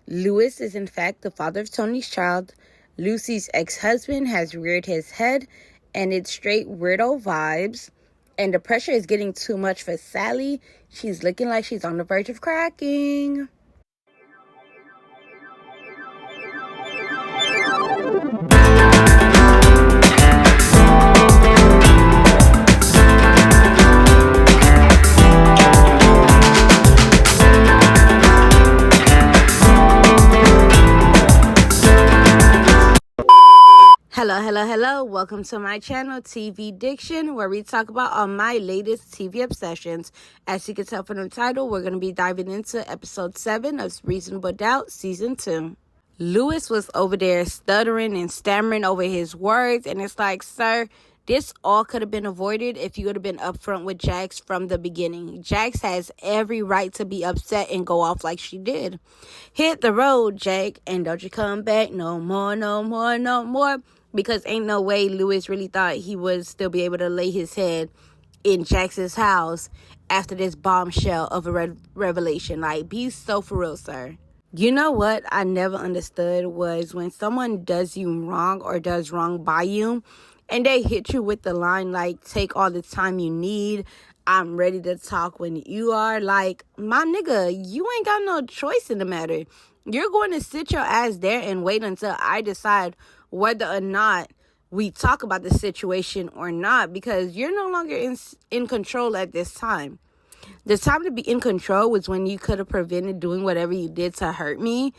Louis is in fact the father of Tony's child. Lucy's ex-husband has reared his head, and it's straight weirdo vibes. And the pressure is getting too much for Sally. She's looking like she's on the verge of cracking. Hello. Welcome to my channel, TV-DICTION, where we talk about all my latest TV obsessions. As you can tell from the title, we're going to be diving into episode 7 of Reasonable Doubt, season 2. Louis was over there stuttering and stammering over his words, and it's like, sir, this all could have been avoided if you would have been upfront with Jax from the beginning. Jax has every right to be upset and go off like she did. Hit the road, Jack, and don't you come back no more. Because ain't no way Louis really thought he would still be able to lay his head in Jax's house after this bombshell of a revelation. Like, be so for real, sir. You know what I never understood was when someone does you wrong or does wrong by you, and they hit you with the line like, take all the time you need, I'm ready to talk when you are. Like, my nigga, you ain't got no choice in the matter. You're going to sit your ass there and wait until I decide whether or not we talk about the situation or not, because you're no longer in control at this time. The time to be in control was when you could have prevented doing whatever you did to hurt me.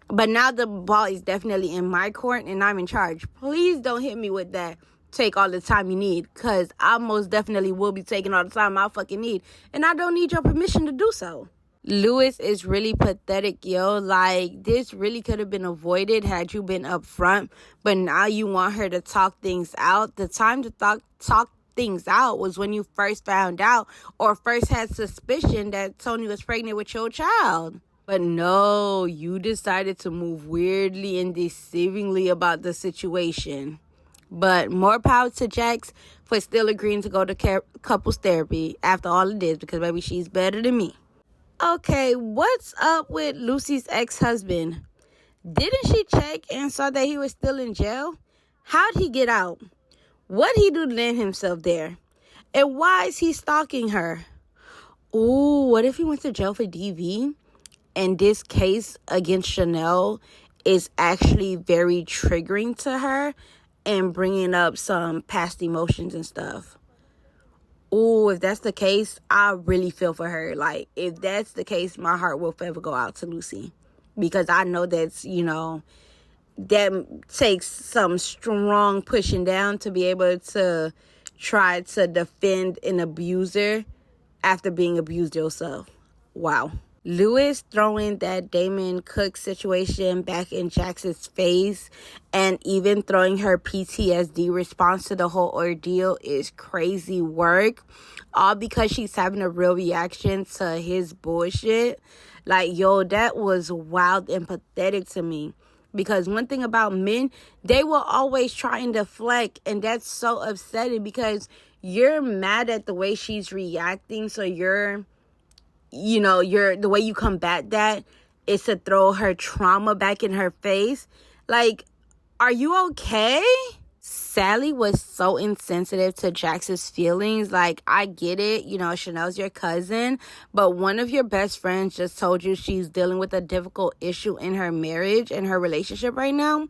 But now the ball is definitely in my court and I'm in charge. Please don't hit me with that. Take all the time you need, because I most definitely will be taking all the time I fucking need. And I don't need your permission to do so. Louis is really pathetic, yo. Like, this really could have been avoided had you been upfront. But now you want her to talk things out. The time to talk things out was when you first found out or first had suspicion that Tony was pregnant with your child. But no, you decided to move weirdly and deceivingly about the situation. But more power to Jax for still agreeing to go to couples therapy after all of this, because baby, she's better than me. Okay, what's up with Lucy's ex-husband? Didn't she check and saw that he was still in jail? How'd he get out? What'd he do to land himself there? And why is he stalking her? Ooh, what if he went to jail for DV? And this case against Chanel is actually very triggering to her and bringing up some past emotions and stuff. Ooh, if that's the case, I really feel for her. Like, if that's the case, my heart will forever go out to Lucy. Because I know that's, that takes some strong pushing down to be able to try to defend an abuser after being abused yourself. Wow. Louis throwing that Damon Cook situation back in Jax's face and even throwing her PTSD response to the whole ordeal is crazy work. All because she's having a real reaction to his bullshit. Like, yo, that was wild and pathetic to me. Because one thing about men, they will always try and deflect. And that's so upsetting because you're mad at the way she's reacting. So you're the way you combat that is to throw her trauma back in her face. Like, are you okay? Sally was so insensitive to Jax's feelings. Like, I get it. Chanel's your cousin. But one of your best friends just told you she's dealing with a difficult issue in her marriage and her relationship right now.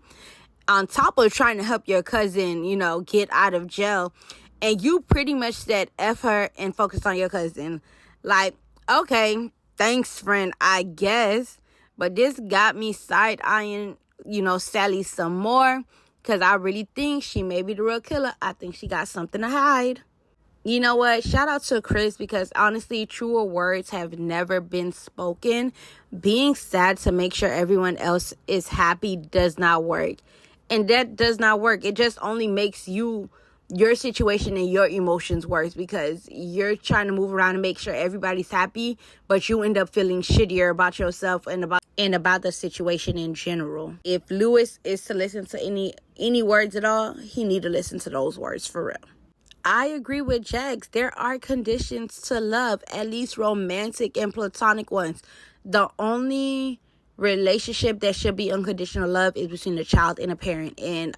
On top of trying to help your cousin, get out of jail. And you pretty much said F her and focus on your cousin. Like, okay, thanks, friend, I guess. But this got me side-eyeing, Sally some more. Because I really think she may be the real killer. I think she got something to hide. You know what? Shout out to Chris, because honestly, truer words have never been spoken. Being sad to make sure everyone else is happy does not work. And that does not work. It just only makes your situation and your emotions worse, because you're trying to move around and make sure everybody's happy, but you end up feeling shittier about yourself and about the situation in general. If Louis is to listen to any words at all, he need to listen to those words for real. I agree with Jax. There are conditions to love, at least romantic and platonic ones. The only relationship that should be unconditional love is between a child and a parent. And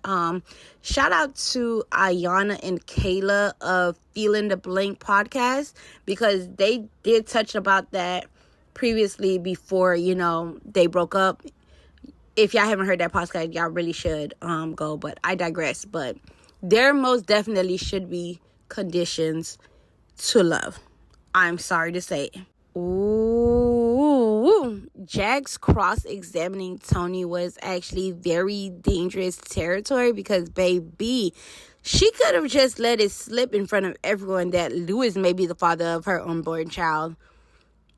shout out to Ayana and Kayla of Feeling the Blank podcast, because they did touch about that previously before, they broke up. If y'all haven't heard that podcast, y'all really should go, but I digress. But there most definitely should be conditions to love. I'm sorry to say. Ooh, Jack's cross-examining Tony was actually very dangerous territory, because, baby, she could have just let it slip in front of everyone that Lewis may be the father of her unborn child.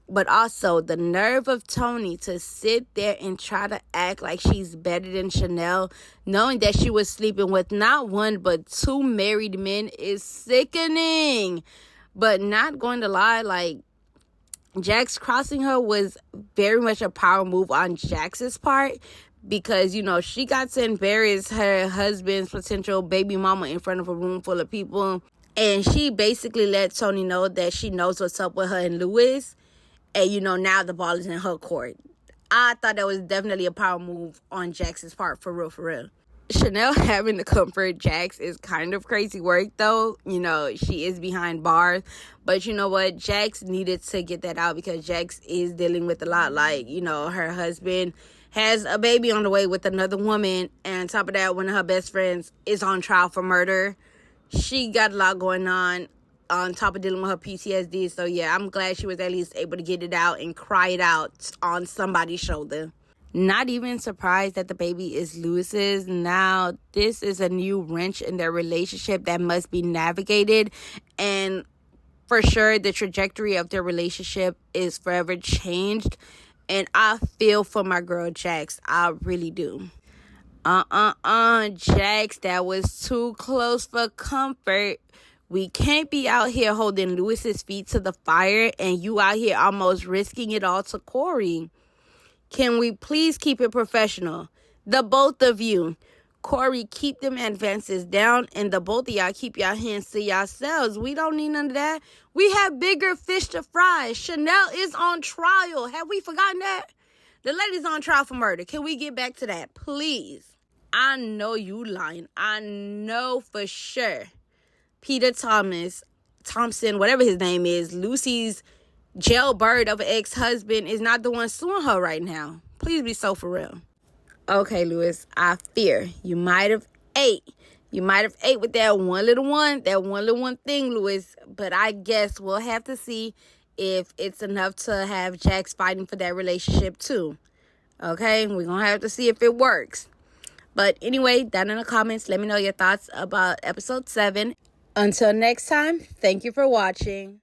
But also, the nerve of Tony to sit there and try to act like she's better than Chanel, knowing that she was sleeping with not one but two married men, is sickening. But not going to lie, Jax crossing her was very much a power move on Jax's part, because, she got to embarrass her husband's potential baby mama in front of a room full of people. And she basically let Tony know that she knows what's up with her and Lewis. And, now the ball is in her court. I thought that was definitely a power move on Jax's part, for real, for real. Chanel having to comfort Jax is kind of crazy work, though. She is behind bars. But you know what? Jax needed to get that out, because Jax is dealing with a lot. Her husband has a baby on the way with another woman. And on top of that, one of her best friends is on trial for murder. She got a lot going on top of dealing with her PTSD. So, yeah, I'm glad she was at least able to get it out and cry it out on somebody's shoulder. Not even surprised that the baby is Lewis's. Now, this is a new wrench in their relationship that must be navigated. And for sure, the trajectory of their relationship is forever changed. And I feel for my girl, Jax. I really do. Jax, that was too close for comfort. We can't be out here holding Lewis's feet to the fire, and you out here almost risking it all to Corey. Can we please keep it professional? The both of you. Corey, keep them advances down, and the both of y'all keep your hands to yourselves. We don't need none of that. We have bigger fish to fry. Chanel is on trial. Have we forgotten that? The lady's on trial for murder. Can we get back to that, please? I know you lying. I know for sure Peter Thompson, whatever his name is, Lucy's jailbird of an ex-husband, is not the one suing her right now. Please be so for real. Okay, Lewis, I fear you might have ate. You might have ate with that one little one thing, Lewis. But I guess we'll have to see if it's enough to have Jax fighting for that relationship too. Okay, we're going to have to see if it works. But anyway, down in the comments, let me know your thoughts about episode 7. Until next time, thank you for watching.